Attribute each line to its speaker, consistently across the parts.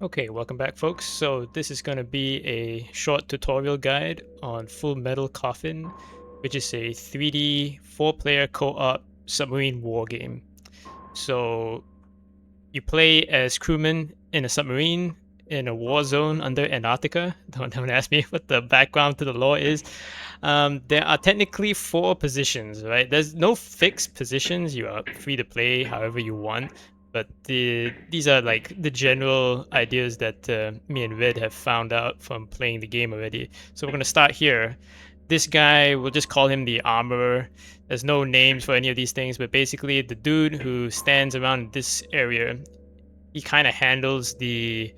Speaker 1: Okay, welcome back folks. So this is going to be a short tutorial guide on Full Metal Coffin, which is a 3D 4-player co-op submarine war game. So you play as crewmen in a submarine in a war zone under Antarctica. Don't ask me what the background to the lore is. There are technically 4 positions, right? There's no fixed positions. You are free to play however you want. But these are like the general ideas that me and Red have found out from playing the game already. So we're going to start here. This guy, we'll just call him the Armourer. There's no names for any of these things, but basically the dude who stands around this area, he kind of handles the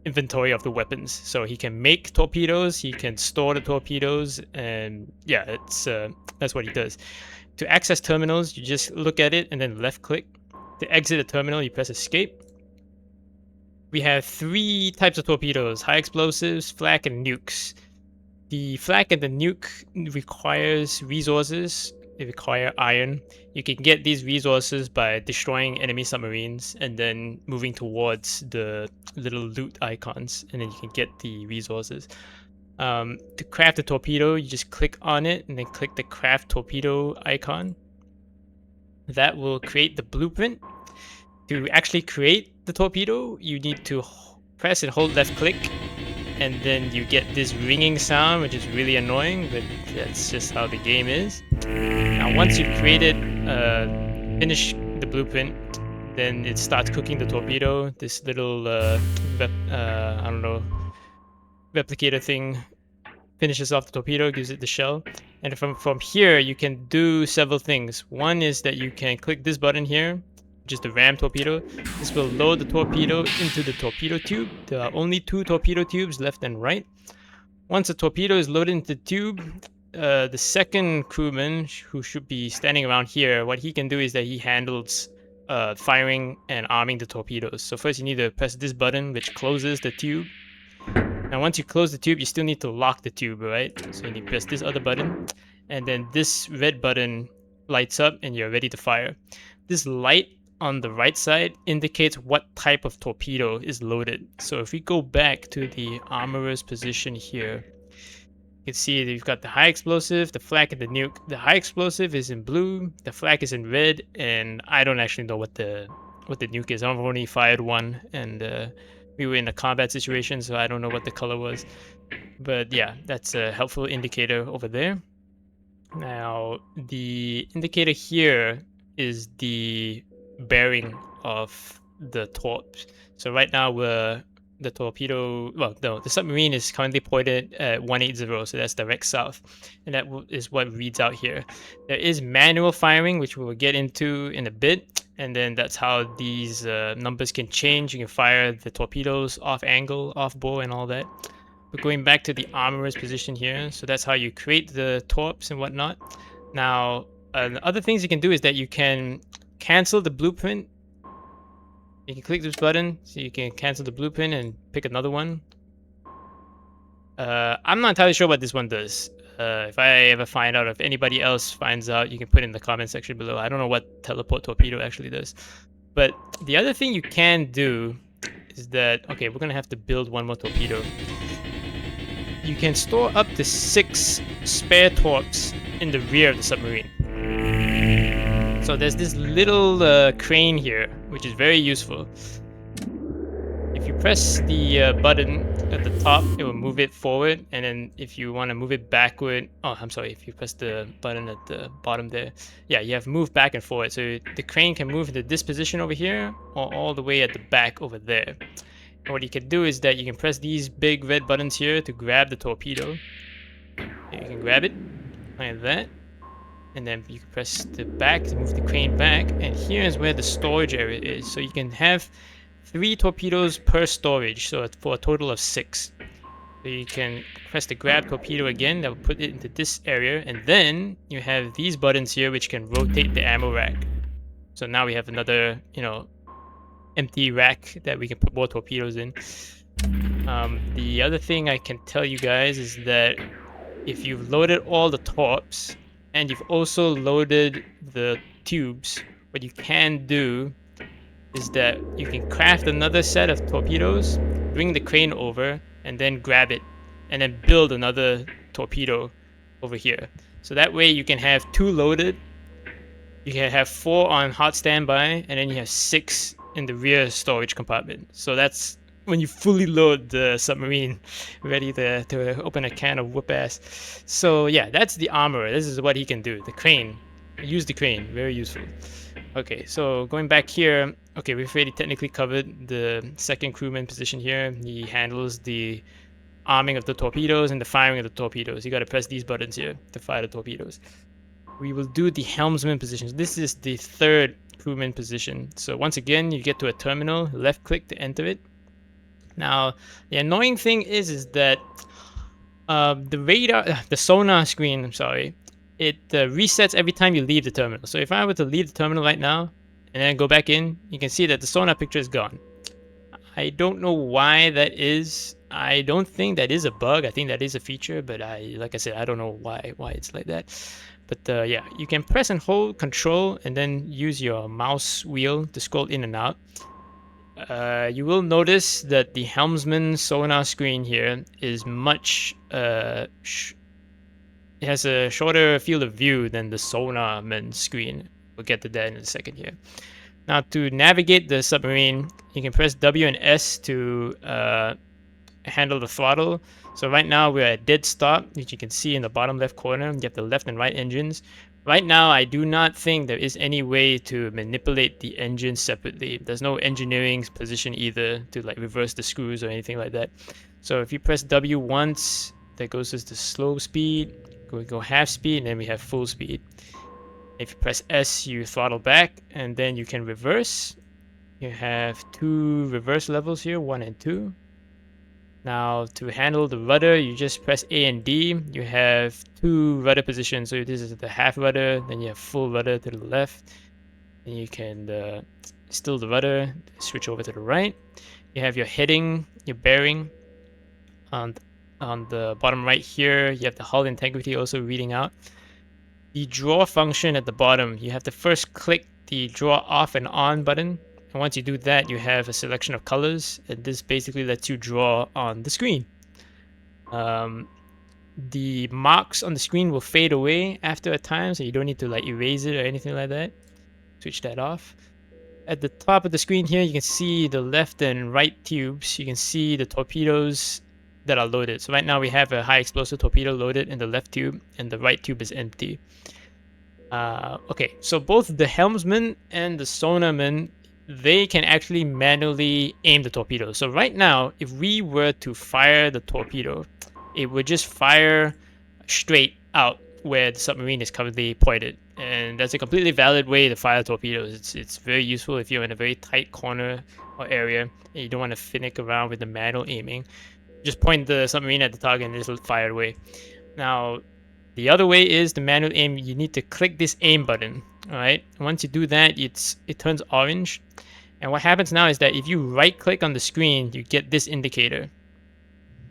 Speaker 1: inventory of the weapons. So he can make torpedoes, he can store the torpedoes, and yeah, that's what he does. To access terminals, you just look at it and then left click. To exit a terminal, you press escape. We have 3 types of torpedoes: high explosives, flak, and nukes. The flak and the nuke requires resources. They require iron. You can get these resources by destroying enemy submarines and then moving towards the little loot icons, and then you can get the resources. To craft a torpedo, you just click on it and then click the craft torpedo icon. That will create the blueprint. To actually create the torpedo, you need to press and hold left click, and then you get this ringing sound, which is really annoying, but that's just how the game is. Now once you've created, finish the blueprint, then it starts cooking the torpedo. This little I don't know, replicator thing finishes off the torpedo, gives it the shell. And from here you can do several things. One is that you can click this button here, which is the ram torpedo. This will load the torpedo into the torpedo tube. There are only 2 torpedo tubes, left and right. Once the torpedo is loaded into the tube, the second crewman, who should be standing around here, what he can do is that he handles firing and arming the torpedoes. So first you need to press this button, which closes the tube. Now once you close the tube, you still need to lock the tube, right? So you need to press this other button, and then this red button lights up and you're ready to fire. This light on the right side indicates what type of torpedo is loaded. So if we go back to the Armorer's position here, you can see that you've got the high explosive, the flak, and the nuke. The high explosive is in blue, the flak is in red, and I don't actually know what the nuke is. I've only fired one, and we were in a combat situation, so I don't know what the color was. But yeah, that's a helpful indicator over there. Now, the indicator here is the bearing of the torp. So right now the torpedo, well, no, the submarine is currently pointed at 180, so that's direct south, and that is what reads out here. There is manual firing, which we will get into in a bit, and then that's how these numbers can change. You can fire the torpedoes off angle, off bore, and all that. But going back to the Armorer's position here, so that's how you create the torps and whatnot. Now, other things you can do is that you can cancel the blueprint. You can click this button, so you can cancel the blueprint and pick another one. I'm not entirely sure what this one does. If I ever find out, if anybody else finds out, you can put it in the comment section below. I don't know what teleport torpedo actually does. But the other thing you can do is that, okay, we're gonna have to build one more torpedo. You can store up to 6 spare torps in the rear of the submarine. So there's this little crane here, which is very useful. If you press the button at the top, it will move it forward, and then if you want to move it backward, oh, I'm sorry, if you press the button at the bottom there, yeah, you have moved back and forward. So the crane can move into this position over here, or all the way at the back over there. And what you can do is that you can press these big red buttons here to grab the torpedo. You can grab it like that, and then you can press the back to move the crane back, and here is where the storage area is. So you can have 3 torpedoes per storage, so for a total of 6. So you can press the grab torpedo again, that will put it into this area, and then you have these buttons here which can rotate the ammo rack. So now we have another, empty rack that we can put more torpedoes in. The other thing I can tell you guys is that if you've loaded all the torps and you've also loaded the tubes, what you can do is that you can craft another set of torpedoes bring the crane over, and then grab it, and then build another torpedo over here. So that way you can have 2 loaded, you can have 4 on hot standby, and then you have 6 in the rear storage compartment. So that's when you fully load the submarine, ready to open a can of whoop ass. So yeah, that's the Armourer. This is what he can do. The crane. Use the crane. Very useful. Okay, so going back here, okay, we've already technically covered the second crewman position here. He handles the arming of the torpedoes and the firing of the torpedoes. You got to press these buttons here to fire the torpedoes. We will do the helmsman position. This is the third crewman position. So once again, you get to a terminal, left click to enter it. Now, the annoying thing is that the sonar screen, I'm sorry, it resets every time you leave the terminal. So if I were to leave the terminal right now and then go back in, you can see that the sonar picture is gone. I don't know why that is. I don't think that is a bug. I think that is a feature, but like I said, I don't know why it's like that. But yeah, you can press and hold Control and then use your mouse wheel to scroll in and out. You will notice that the helmsman sonar screen here is much it has a shorter field of view than the sonarman screen. We'll get to that in a second here. Now to navigate the submarine, you can press W and S to handle the throttle. So right now we're at dead stop, which you can see in the bottom left corner. You have the left and right engines. Right now, I do not think there is any way to manipulate the engines separately. There's no engineering position either to like reverse the screws or anything like that. So if you press W once, that goes to the slow speed. We go half speed, and then we have full speed. If you press S, you throttle back, and then you can reverse. You have 2 reverse levels here, 1 and 2. Now to handle the rudder, you just press A and D. You have 2 rudder positions. So this is the half rudder, then you have full rudder to the left. And you can still the rudder, switch over to the right. You have your heading, your bearing. On the bottom right here, you have the hull integrity also reading out. The draw function at the bottom, you have to first click the draw off and on button. And once you do that, you have a selection of colors, and this basically lets you draw on the screen. The marks on the screen will fade away after a time, so you don't need to like erase it or anything like that. Switch that off. At the top of the screen here, you can see the left and right tubes. You can see the torpedoes that are loaded. So right now we have a high explosive torpedo loaded in the left tube, and the right tube is empty. Okay, so both the helmsman and the sonarman, they can actually manually aim the torpedo. So right now, if we were to fire the torpedo, it would just fire straight out where the submarine is currently pointed. And that's a completely valid way to fire torpedoes. It's very useful if you're in a very tight corner or area and you don't want to finick around with the manual aiming. Just point the submarine at the target and just fire away. Now, the other way is the manual aim. You need to click this aim button. Alright, once you do that, it turns orange. And what happens now is that if you right click on the screen, you get this indicator.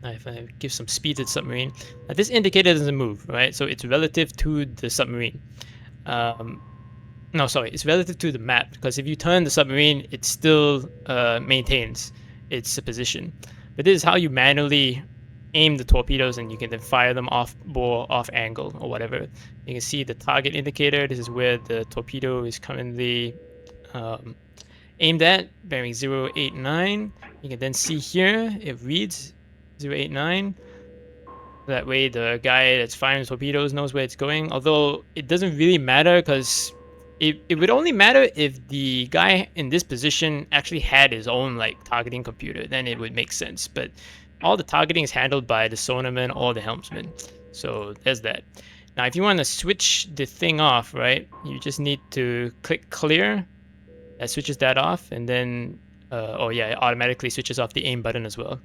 Speaker 1: Now if I give some speed to the submarine, now this indicator doesn't move, right? So it's relative to the submarine. No, sorry, it's relative to the map, because if you turn the submarine, it still maintains its position. But this is how you manually aim the torpedoes, and you can then fire them off bore, off angle, or whatever. You can see the target indicator. This is where the torpedo is currently aimed at, bearing 089. You can then see here, it reads 089. That way the guy that's firing the torpedoes knows where it's going. Although it doesn't really matter, because it would only matter if the guy in this position actually had his own like targeting computer. Then it would make sense. But all the targeting is handled by the sonarman or the helmsman. So there's that. Now if you want to switch the thing off, right, you just need to click clear. That switches that off, and then oh yeah, it automatically switches off the aim button as well.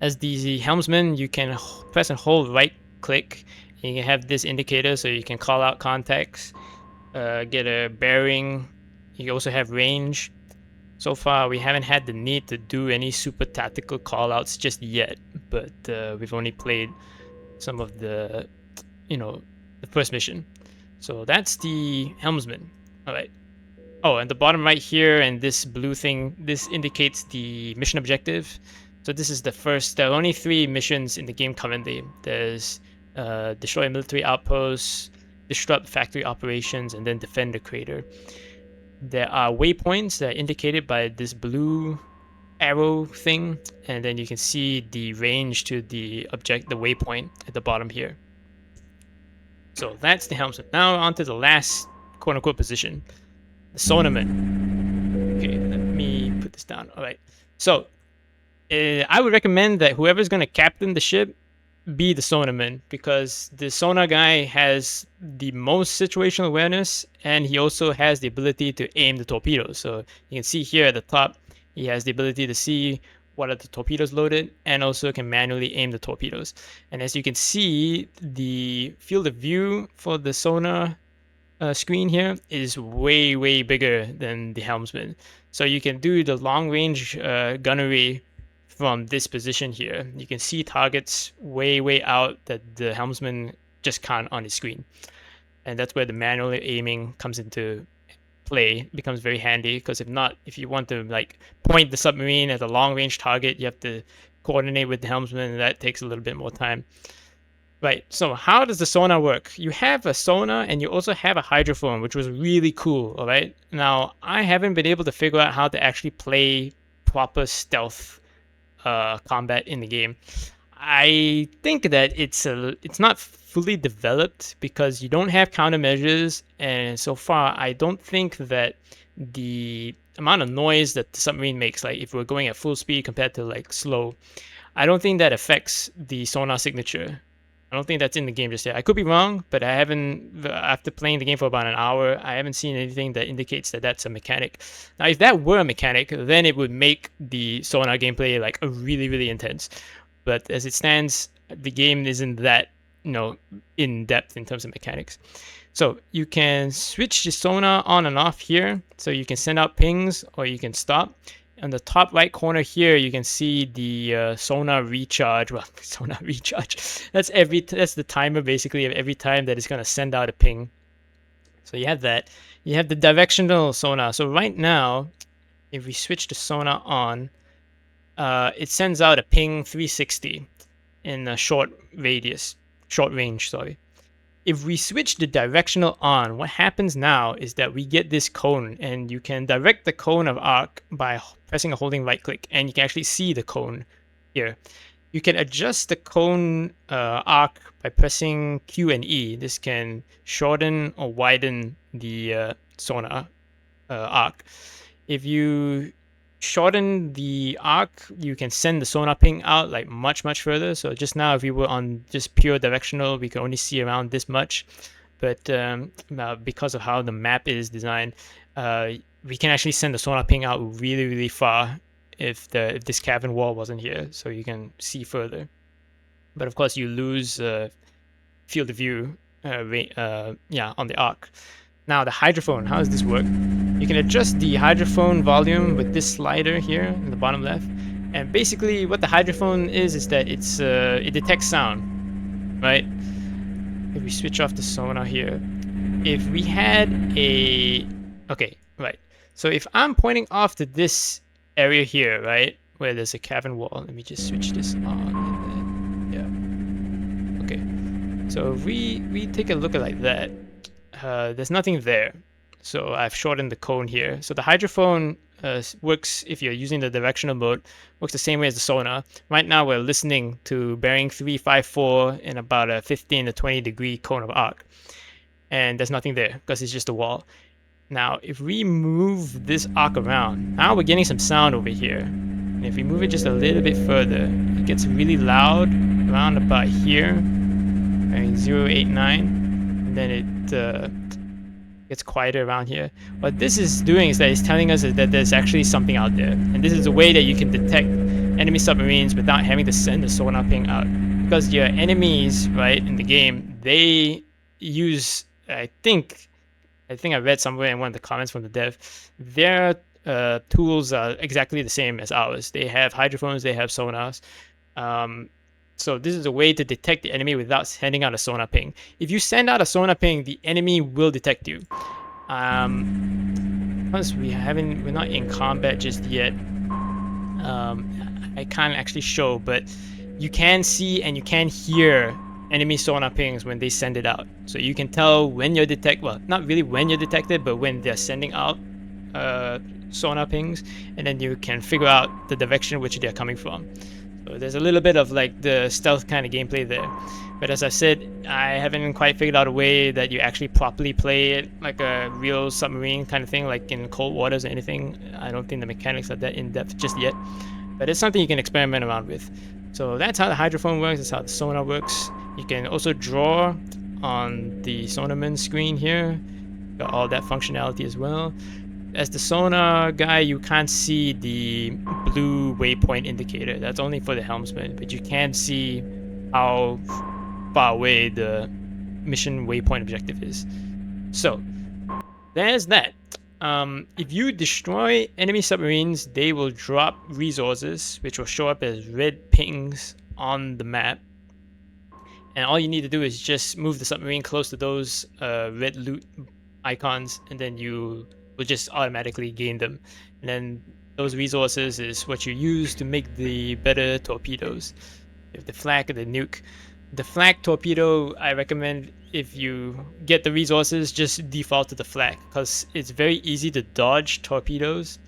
Speaker 1: As the helmsman, you can press and hold right click, and you can have this indicator so you can call out contacts, get a bearing. You also have range. So far we haven't had the need to do any super tactical callouts just yet, but we've only played some of the, the first mission. So that's the helmsman. All right. Oh, and the bottom right here and this blue thing, this indicates the mission objective. So this is the first, there are only 3 missions in the game currently. There's destroy military outposts, disrupt factory operations, and then defend the crater. There are waypoints that are indicated by this blue arrow thing, and then you can see the range to the waypoint at the bottom here. So that's the Helmsman. Now on to the last quote-unquote position, the Sonarman. Okay, let me put this down. All right. So I would recommend that whoever's going to captain the ship be the Sonarman, because the sonar guy has the most situational awareness, and he also has the ability to aim the torpedoes. So you can see here at the top, he has the ability to see what are the torpedoes loaded, and also can manually aim the torpedoes. And as you can see, the field of view for the sonar screen here is way bigger than the Helmsman. So you can do the long range gunnery from this position here. You can see targets way out that the Helmsman just can't on his screen. And that's where the manual aiming comes into play. It becomes very handy, because if you want to like point the submarine at a long range target, you have to coordinate with the Helmsman, and that takes a little bit more time. Right, so how does the sonar work? You have a sonar and you also have a hydrophone, which was really cool, all right? Now, I haven't been able to figure out how to actually play proper stealth combat in the game. I think that it's not fully developed because you don't have countermeasures, and so far I don't think that the amount of noise that the submarine makes, like if we're going at full speed compared to like slow, I don't think that affects the sonar signature. I don't think that's in the game just yet. I could be wrong, but I haven't, after playing the game for about an hour, I haven't seen anything that indicates that that's a mechanic. Now, if that were a mechanic, then it would make the sonar gameplay like a really intense. But as it stands, the game isn't that, in depth in terms of mechanics. So you can switch the sonar on and off here. So you can send out pings or you can stop. On the top right corner here, you can see the sonar recharge. Well, sonar recharge. That's the timer basically of every time that it's going to send out a ping. So you have that. You have the directional sonar. So right now, if we switch the sonar on, it sends out a ping 360 in a short range. Sorry. If we switch the directional on, what happens now is that we get this cone, and you can direct the cone of arc by pressing and holding right click, and you can actually see the cone here. You can adjust the cone arc by pressing Q and E. This can shorten or widen the sonar arc. If you shorten the arc, you can send the sonar ping out like much further. So just now, if we were on just pure directional, we can only see around this much. But because of how the map is designed, we can actually send the sonar ping out really far if this cavern wall wasn't here, so you can see further. But of course, you lose field of view on the arc. Now the hydrophone, how does this work? You can adjust the hydrophone volume with this slider here in the bottom left. And basically what the hydrophone is that it detects sound, right? If we switch off the sonar here, if we had so if I'm pointing off to this area here, right, where there's a cavern wall, let me just switch this on, and then, okay. So if we take a look at like that, there's nothing there. So I've shortened the cone here. So the hydrophone works, if you're using the directional mode, works the same way as the sonar. Right now we're listening to bearing 354 in about a 15 to 20 degree cone of arc. And there's nothing there because it's just a wall. Now, if we move this arc around, now we're getting some sound over here. And if we move it just a little bit further, it gets really loud around about here, bearing 089. And then it gets quieter around here. What this is doing is that it's telling us that there's actually something out there. And this is a way that you can detect enemy submarines without having to send the sonar ping out. Because your enemies, right, in the game, they use, I think I read somewhere in one of the comments from the dev, their tools are exactly the same as ours. They have hydrophones, they have sonars. So this is a way to detect the enemy without sending out a sonar ping. If you send out a sonar ping, the enemy will detect you. because we're not in combat just yet, I can't actually show, but you can see and you can hear enemy sonar pings when they send it out. So you can tell when you're well, not really when you're detected, but when they're sending out sonar pings, and then you can figure out the direction which they're coming from. So there's a little bit of like the stealth kind of gameplay there. But as I said, I haven't quite figured out a way that you actually properly play it like a real submarine kind of thing, like in cold waters or anything. I don't think the mechanics are that in-depth just yet. But it's something you can experiment around with. So that's how the hydrophone works, that's how the sonar works. You can also draw on the Sonarman screen here. Got all that functionality as well. As the sonar guy, you can't see the blue waypoint indicator. That's only for the helmsman, but you can see how far away the mission waypoint objective is. So there's that. If you destroy enemy submarines, they will drop resources, which will show up as red pings on the map. And all you need to do is just move the submarine close to those red loot icons, and then you will just automatically gain them. And then those resources is what you use to make the better torpedoes. If the flak or the nuke. The flak torpedo, I recommend if you get the resources, just default to the flak, because it's very easy to dodge torpedoes.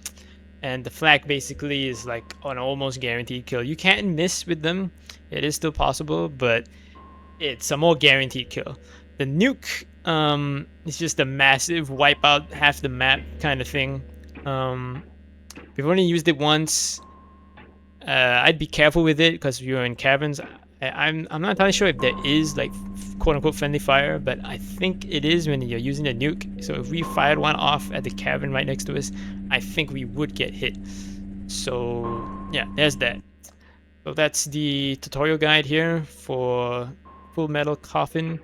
Speaker 1: And the flak basically is like an almost guaranteed kill. You can't miss with them. It is still possible, but it's a more guaranteed kill. The nuke is just a massive wipe out half the map kind of thing. We've only used it once. I'd be careful with it because you're in caverns. I'm not entirely sure if there is like quote-unquote friendly fire, but I think it is when you're using a nuke. So if we fired one off at the cavern right next to us, I think we would get hit. So yeah, there's that. So that's the tutorial guide here for Full Metal Coffin.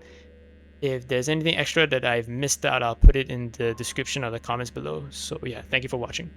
Speaker 1: If there's anything extra that I've missed out, I'll put it in the description or the comments below. So yeah, thank you for watching.